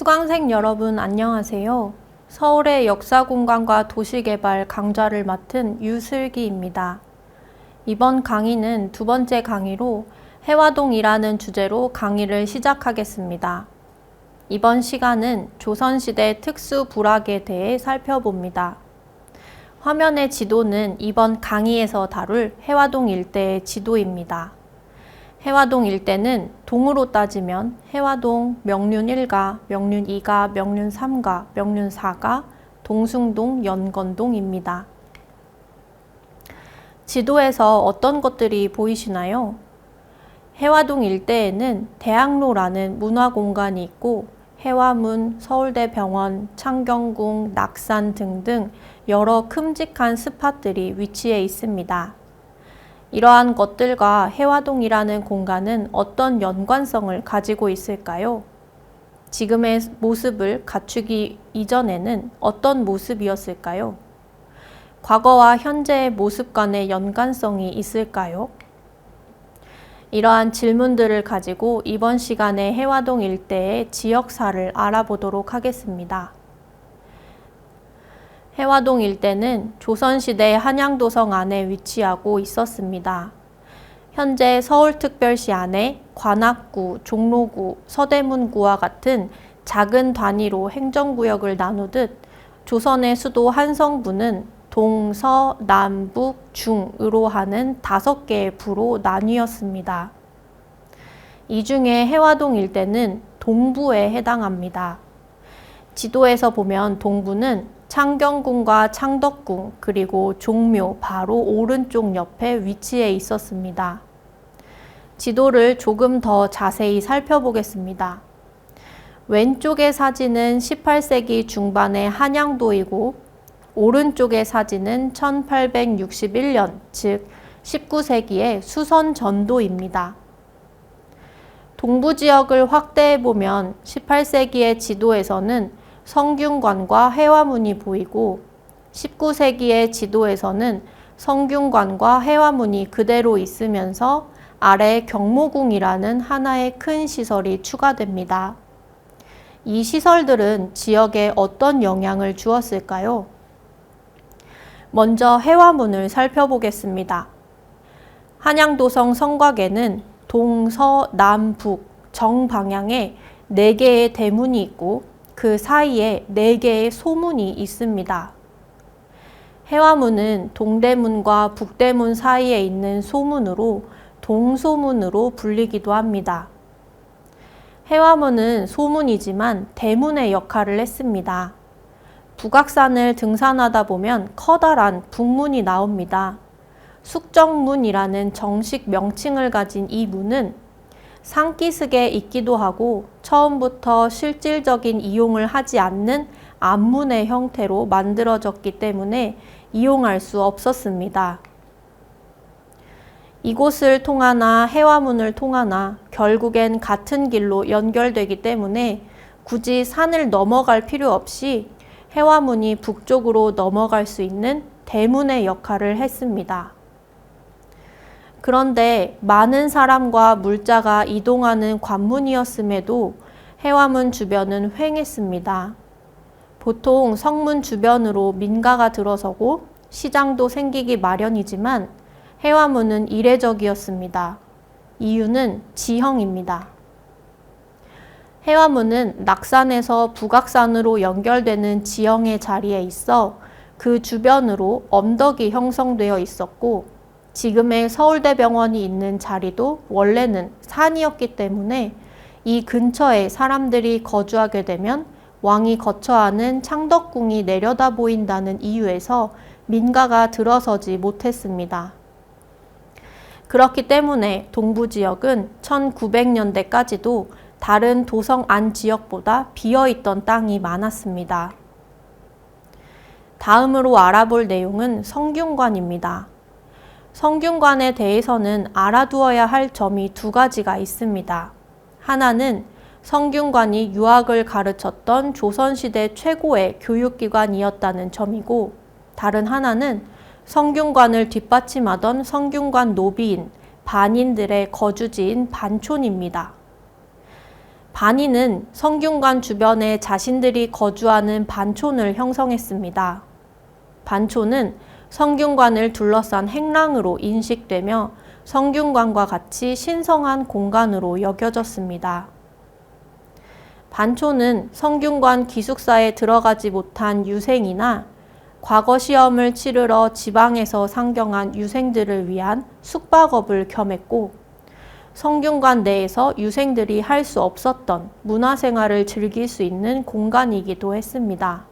수강생 여러분 안녕하세요. 서울의 역사공간과 도시개발 강좌를 맡은 유슬기입니다. 이번 강의는 두 번째 강의로 해화동이라는 주제로 강의를 시작하겠습니다. 이번 시간은 조선시대 특수부락에 대해 살펴봅니다. 화면의 지도는 이번 강의에서 다룰 해화동 일대의 지도입니다. 해화동 일대는 동으로 따지면 해화동, 명륜 1가, 명륜 2가, 명륜 3가, 명륜 4가, 동숭동, 연건동입니다. 지도에서 어떤 것들이 보이시나요? 해화동 일대에는 대학로라는 문화공간이 있고 해화문, 서울대병원, 창경궁, 낙산 등등 여러 큼직한 스팟들이 위치해 있습니다. 이러한 것들과 해화동이라는 공간은 어떤 연관성을 가지고 있을까요? 지금의 모습을 갖추기 이전에는 어떤 모습이었을까요? 과거와 현재의 모습 간의 연관성이 있을까요? 이러한 질문들을 가지고 이번 시간에 해화동 일대의 지역사를 알아보도록 하겠습니다. 해화동 일대는 조선시대 한양도성 안에 위치하고 있었습니다. 현재 서울특별시 안에 관악구, 종로구, 서대문구와 같은 작은 단위로 행정구역을 나누듯 조선의 수도 한성부는 동, 서, 남, 북, 중으로 하는 5개의 부로 나뉘었습니다. 이 중에 해화동 일대는 동부에 해당합니다. 지도에서 보면 동부는 창경궁과 창덕궁 그리고 종묘 바로 오른쪽 옆에 위치해 있었습니다. 지도를 조금 더 자세히 살펴보겠습니다. 왼쪽의 사진은 18세기 중반의 한양도이고 오른쪽의 사진은 1861년, 즉 19세기의 수선전도입니다. 동부 지역을 확대해 보면 18세기의 지도에서는 성균관과 해화문이 보이고 19세기의 지도에서는 성균관과 해화문이 그대로 있으면서 아래 경모궁이라는 하나의 큰 시설이 추가됩니다. 이 시설들은 지역에 어떤 영향을 주었을까요? 먼저 해화문을 살펴보겠습니다. 한양도성 성곽에는 동, 서, 남, 북, 정 방향에 4개의 대문이 있고 그 사이에 4개의 소문이 있습니다. 해화문은 동대문과 북대문 사이에 있는 소문으로 동소문으로 불리기도 합니다. 해화문은 소문이지만 대문의 역할을 했습니다. 북악산을 등산하다 보면 커다란 북문이 나옵니다. 숙정문이라는 정식 명칭을 가진 이 문은 산기슭에 있기도 하고 처음부터 실질적인 이용을 하지 않는 앞문의 형태로 만들어졌기 때문에 이용할 수 없었습니다. 이곳을 통하나 해화문을 통하나 결국엔 같은 길로 연결되기 때문에 굳이 산을 넘어갈 필요 없이 해화문이 북쪽으로 넘어갈 수 있는 대문의 역할을 했습니다. 그런데 많은 사람과 물자가 이동하는 관문이었음에도 해화문 주변은 휑했습니다. 보통 성문 주변으로 민가가 들어서고 시장도 생기기 마련이지만 해화문은 이례적이었습니다. 이유는 지형입니다. 해화문은 낙산에서 북악산으로 연결되는 지형의 자리에 있어 그 주변으로 언덕이 형성되어 있었고 지금의 서울대병원이 있는 자리도 원래는 산이었기 때문에 이 근처에 사람들이 거주하게 되면 왕이 거처하는 창덕궁이 내려다 보인다는 이유에서 민가가 들어서지 못했습니다. 그렇기 때문에 동부 지역은 1900년대까지도 다른 도성 안 지역보다 비어있던 땅이 많았습니다. 다음으로 알아볼 내용은 성균관입니다. 성균관에 대해서는 알아두어야 할 점이 2가지가 있습니다. 하나는 성균관이 유학을 가르쳤던 조선시대 최고의 교육기관이었다는 점이고 다른 하나는 성균관을 뒷받침하던 성균관 노비인, 반인들의 거주지인 반촌입니다. 반인은 성균관 주변에 자신들이 거주하는 반촌을 형성했습니다. 반촌은 성균관을 둘러싼 행랑으로 인식되며 성균관과 같이 신성한 공간으로 여겨졌습니다. 반촌은 성균관 기숙사에 들어가지 못한 유생이나 과거 시험을 치르러 지방에서 상경한 유생들을 위한 숙박업을 겸했고, 성균관 내에서 유생들이 할 수 없었던 문화생활을 즐길 수 있는 공간이기도 했습니다.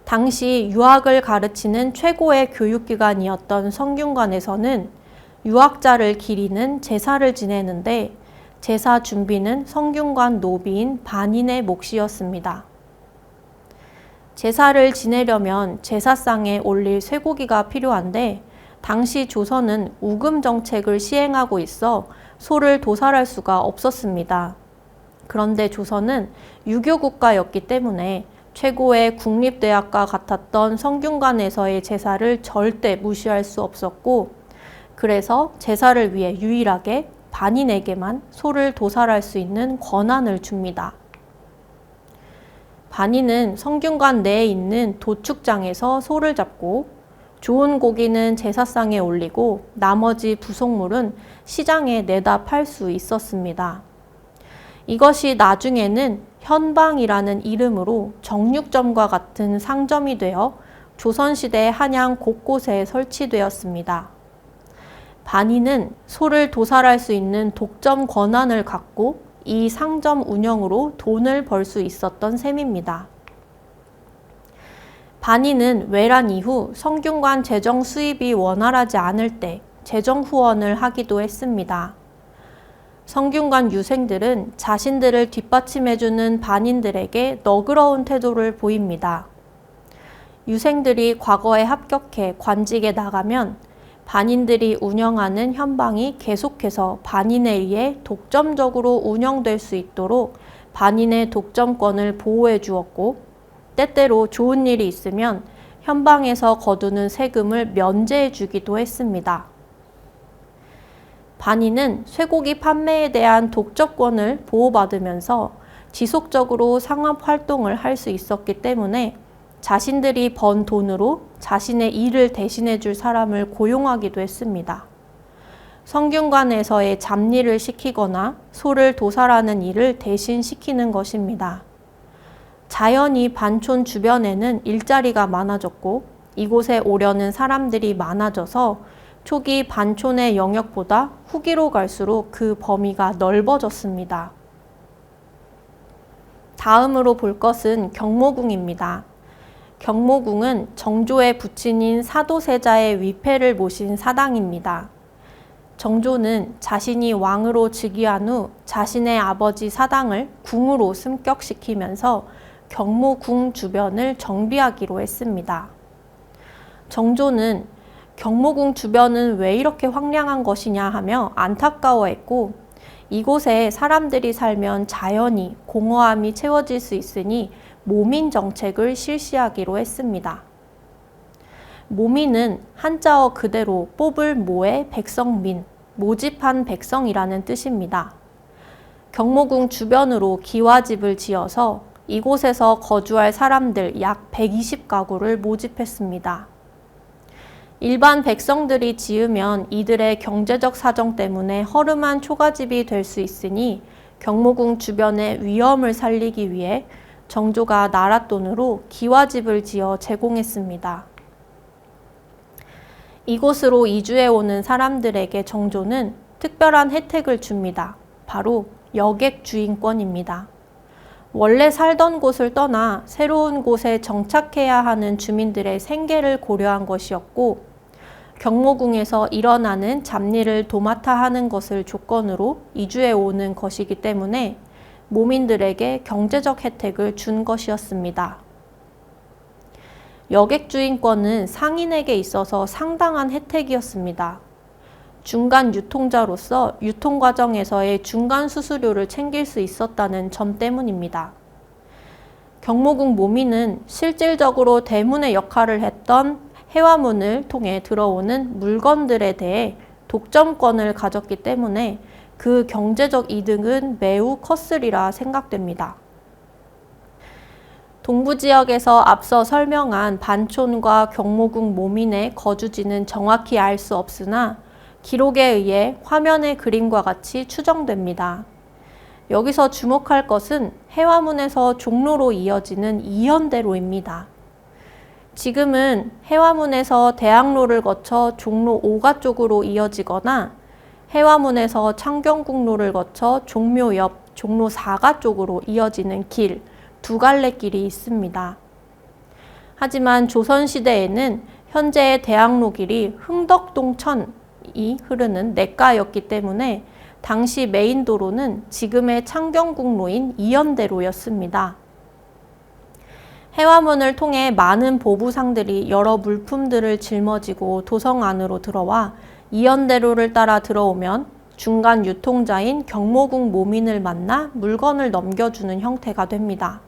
당시 유학을 가르치는 최고의 교육기관이었던 성균관에서는 유학자를 기리는 제사를 지내는데 제사 준비는 성균관 노비인 반인의 몫이었습니다. 제사를 지내려면 제사상에 올릴 쇠고기가 필요한데 당시 조선은 우금 정책을 시행하고 있어 소를 도살할 수가 없었습니다. 그런데 조선은 유교 국가였기 때문에 최고의 국립대학과 같았던 성균관에서의 제사를 절대 무시할 수 없었고, 그래서 제사를 위해 유일하게 반인에게만 소를 도살할 수 있는 권한을 줍니다. 반인은 성균관 내에 있는 도축장에서 소를 잡고 좋은 고기는 제사상에 올리고 나머지 부속물은 시장에 내다 팔 수 있었습니다. 이것이 나중에는 현방이라는 이름으로 정육점과 같은 상점이 되어 조선시대 한양 곳곳에 설치되었습니다. 반인은 소를 도살할 수 있는 독점 권한을 갖고 이 상점 운영으로 돈을 벌 수 있었던 셈입니다. 반인은 외란 이후 성균관 재정 수입이 원활하지 않을 때 재정 후원을 하기도 했습니다. 성균관 유생들은 자신들을 뒷받침해주는 반인들에게 너그러운 태도를 보입니다. 유생들이 과거에 합격해 관직에 나가면 반인들이 운영하는 현방이 계속해서 반인에 의해 독점적으로 운영될 수 있도록 반인의 독점권을 보호해 주었고, 때때로 좋은 일이 있으면 현방에서 거두는 세금을 면제해 주기도 했습니다. 반인은 쇠고기 판매에 대한 독점권을 보호받으면서 지속적으로 상업 활동을 할 수 있었기 때문에 자신들이 번 돈으로 자신의 일을 대신해 줄 사람을 고용하기도 했습니다. 성균관에서의 잡일을 시키거나 소를 도살하는 일을 대신 시키는 것입니다. 자연히 반촌 주변에는 일자리가 많아졌고 이곳에 오려는 사람들이 많아져서 초기 반촌의 영역보다 후기로 갈수록 그 범위가 넓어졌습니다. 다음으로 볼 것은 경모궁입니다. 경모궁은 정조의 부친인 사도세자의 위패를 모신 사당입니다. 정조는 자신이 왕으로 즉위한 후 자신의 아버지 사당을 궁으로 승격시키면서 경모궁 주변을 정비하기로 했습니다. 정조는 경모궁 주변은 왜 이렇게 황량한 것이냐 하며 안타까워했고, 이곳에 사람들이 살면 자연히 공허함이 채워질 수 있으니 모민 정책을 실시하기로 했습니다. 모민은 한자어 그대로 뽑을 모의 백성민, 모집한 백성이라는 뜻입니다. 경모궁 주변으로 기와집을 지어서 이곳에서 거주할 사람들 약 120가구를 모집했습니다. 일반 백성들이 지으면 이들의 경제적 사정 때문에 허름한 초가집이 될 수 있으니 경모궁 주변의 위험을 살리기 위해 정조가 나랏돈으로 기와집을 지어 제공했습니다. 이곳으로 이주해 오는 사람들에게 정조는 특별한 혜택을 줍니다. 바로 여객 주인권입니다. 원래 살던 곳을 떠나 새로운 곳에 정착해야 하는 주민들의 생계를 고려한 것이었고, 경모궁에서 일어나는 잡일을 도맡아 하는 것을 조건으로 이주해 오는 것이기 때문에 모민들에게 경제적 혜택을 준 것이었습니다. 여객 주인권은 상인에게 있어서 상당한 혜택이었습니다. 중간 유통자로서 유통 과정에서의 중간 수수료를 챙길 수 있었다는 점 때문입니다. 경모궁 모민은 실질적으로 대문의 역할을 했던 해화문을 통해 들어오는 물건들에 대해 독점권을 가졌기 때문에 그 경제적 이득은 매우 컸으리라 생각됩니다. 동부 지역에서 앞서 설명한 반촌과 경모궁 모민의 거주지는 정확히 알 수 없으나 기록에 의해 화면의 그림과 같이 추정됩니다. 여기서 주목할 것은 해화문에서 종로로 이어지는 이연대로입니다. 지금은 해화문에서 대학로를 거쳐 종로 5가 쪽으로 이어지거나 해화문에서 창경궁로를 거쳐 종묘 옆 종로 4가 쪽으로 이어지는 길, 두 갈래 길이 있습니다. 하지만 조선시대에는 현재의 대학로 길이 흥덕동천이 흐르는 내가였기 때문에 당시 메인 도로는 지금의 창경궁로인 이연대로였습니다. 해화문을 통해 많은 보부상들이 여러 물품들을 짊어지고 도성 안으로 들어와 이연대로를 따라 들어오면 중간 유통자인 경모궁 모민을 만나 물건을 넘겨주는 형태가 됩니다.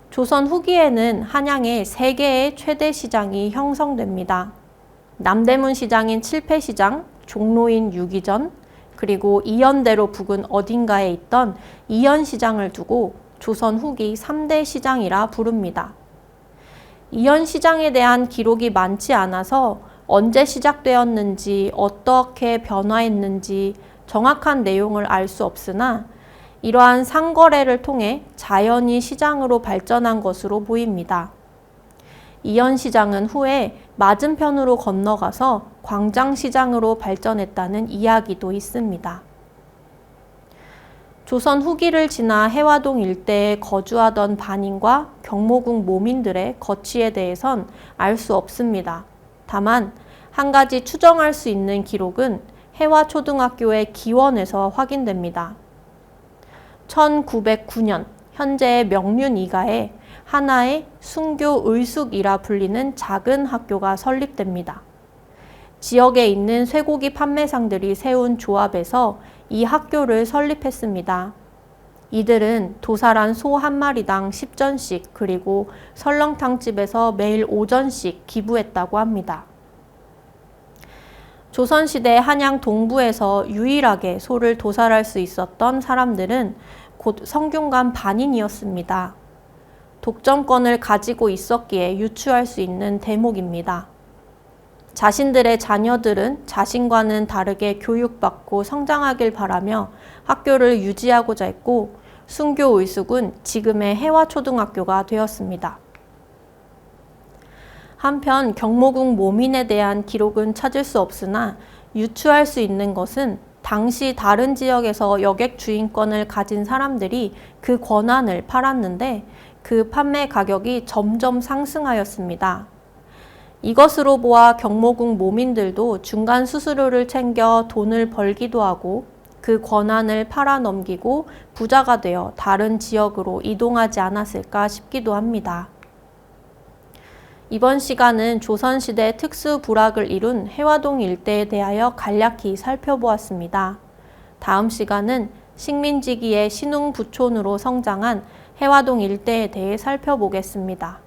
조선 후기에는 한양에 3개의 최대 시장이 형성됩니다. 남대문 시장인 칠패시장, 종로인 유기전, 그리고 이연대로 부근 어딘가에 있던 이연시장을 두고 조선 후기 3대 시장이라 부릅니다. 이연시장에 대한 기록이 많지 않아서 언제 시작되었는지, 어떻게 변화했는지 정확한 내용을 알 수 없으나 이러한 상거래를 통해 자연히 시장으로 발전한 것으로 보입니다. 이연시장은 후에 맞은편으로 건너가서 광장시장으로 발전했다는 이야기도 있습니다. 조선 후기를 지나 해화동 일대에 거주하던 반인과 경모궁 모민들의 거취에 대해선 알 수 없습니다. 다만 한 가지 추정할 수 있는 기록은 해화초등학교의 기원에서 확인됩니다. 1909년 현재의 명륜 이가에 하나의 순교 의숙이라 불리는 작은 학교가 설립됩니다. 지역에 있는 쇠고기 판매상들이 세운 조합에서 이 학교를 설립했습니다. 이들은 도살한 소 한 마리당 10전씩 그리고 설렁탕집에서 매일 오전씩 기부했다고 합니다. 조선시대 한양 동부에서 유일하게 소를 도살할 수 있었던 사람들은 곧 성균관 반인이었습니다. 독점권을 가지고 있었기에 유추할 수 있는 대목입니다. 자신들의 자녀들은 자신과는 다르게 교육받고 성장하길 바라며 학교를 유지하고자 했고 순교 의숙은 지금의 해화초등학교가 되었습니다. 한편 경모궁 모민에 대한 기록은 찾을 수 없으나 유추할 수 있는 것은 당시 다른 지역에서 여객 주인권을 가진 사람들이 그 권한을 팔았는데 그 판매 가격이 점점 상승하였습니다. 이것으로 보아 경모궁 모민들도 중간 수수료를 챙겨 돈을 벌기도 하고 그 권한을 팔아 넘기고 부자가 되어 다른 지역으로 이동하지 않았을까 싶기도 합니다. 이번 시간은 조선시대 특수부락을 이룬 해화동 일대에 대하여 간략히 살펴보았습니다. 다음 시간은 식민지기의 신흥부촌으로 성장한 해화동 일대에 대해 살펴보겠습니다.